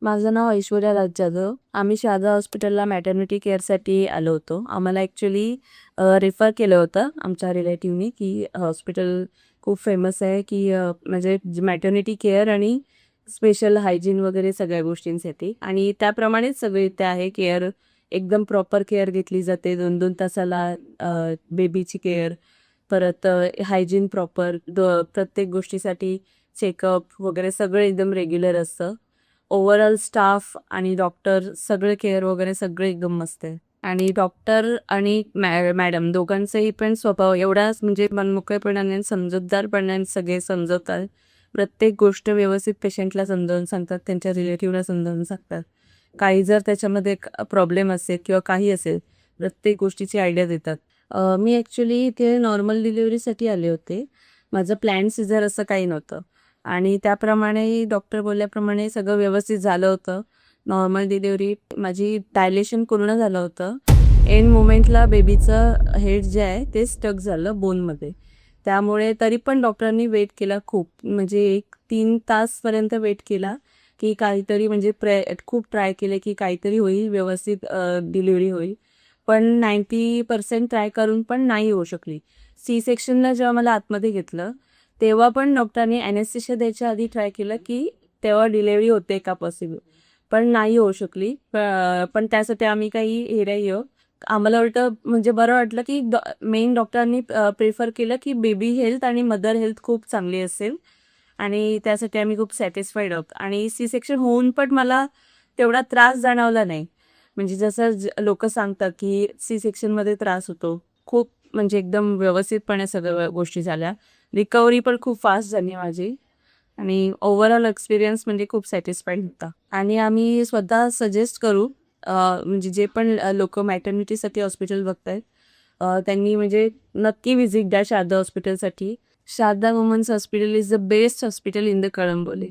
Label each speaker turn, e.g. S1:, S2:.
S1: माझं नाव ऐश्वर्या राज जाधव. आम्ही शारदा हॉस्पिटलला मॅटर्निटी केअरसाठी आलो होतो. आम्हाला ॲक्च्युली रेफर केलं होतं आमच्या रिलेटिव्हनी की हॉस्पिटल खूप फेमस आहे की म्हणजे मॅटर्निटी केअर आणि स्पेशल हायजीन वगैरे सगळ्या गोष्टींसाठी, आणि त्याप्रमाणेच सगळे इथे आहे. केअर एकदम प्रॉपर केअर घेतली जाते. 2-2 तासाला बेबीची केअर, परत हायजीन प्रॉपर, प्रत्येक गोष्टीसाठी चेकअप वगैरे सगळं एकदम रेग्युलर असतं. ओव्हरऑल स्टाफ आणि डॉक्टर सगळे केअर वगैरे सगळे एकदम मस्त आहे. आणि डॉक्टर आणि मॅडम दोघांचाही पण स्वभाव एवढाच म्हणजे मनमोकळेपणाने समजूतदारपणाने सगळे समजवतात. प्रत्येक गोष्ट व्यवस्थित पेशंटला समजावून सांगतात, त्यांच्या रिलेटिव्हला समजावून सांगतात. काही जर त्याच्यामध्ये प्रॉब्लेम असेल किंवा काही असेल, प्रत्येक गोष्टीची आयडिया देतात. मी ॲक्च्युली इथे नॉर्मल डिलिव्हरीसाठी आले होते. माझं प्लॅन सिझर असं काही नव्हतं, आणि त्याप्रमाणे डॉक्टर बोलल्याप्रमाणे सगळं व्यवस्थित झालं होतं. नॉर्मल डिलिव्हरी माझी डायलेशन पूर्ण झालं होतं. एंड मोमेंटला बेबीचं हेड जे आहे ते स्टक झालं बोनमध्ये. त्यामुळे तरी पण डॉक्टरांनी वेट केला खूप, म्हणजे 1-3 तासपर्यंत वेट केला की काहीतरी म्हणजे खूप ट्राय केले की काहीतरी होईल, व्यवस्थित डिलिव्हरी होईल. पण 90% ट्राय करून पण नाही होऊ शकली. सी सेक्शनला जेव्हा मला आतमध्ये घेतलं तेव्हा पण डॉक्टरांनी ॲनेस्थेशिया द्यायच्या आधी ट्राय केलं की तेव्हा डिलेवरी होते का पॉसिबल, पण नाही होऊ शकली. पण त्यासाठी आम्ही काही हे नाही हो, आम्हाला उलटं म्हणजे बरं वाटलं की मेन डॉक्टरांनी प्रेफर केलं की बेबी हेल्थ आणि मदर हेल्थ खूप चांगली असेल, आणि त्यासाठी आम्ही खूप सॅटिस्फाईड आहोत. आणि सी सेक्शन होऊन पण मला तेवढा त्रास जाणवला नाही. म्हणजे जसं लोकं सांगतात की सी सेक्शनमध्ये त्रास होतो, खूप म्हणजे एकदम व्यवस्थितपणे सगळ्या गोष्टी झाल्या. रिकव्हरी पण खूप फास्ट झाली माझी, आणि ओव्हरऑल एक्सपिरियन्स म्हणजे खूप सॅटिस्फाईड होता. आणि आम्ही स्वतः सजेस्ट करू, म्हणजे जे पण लोक मॅटर्निटीसाठी हॉस्पिटल बघतायत, त्यांनी म्हणजे नक्की व्हिजिट द्या शारदा हॉस्पिटलसाठी. Sharda women's hospital is the best hospital in the Kalamboli.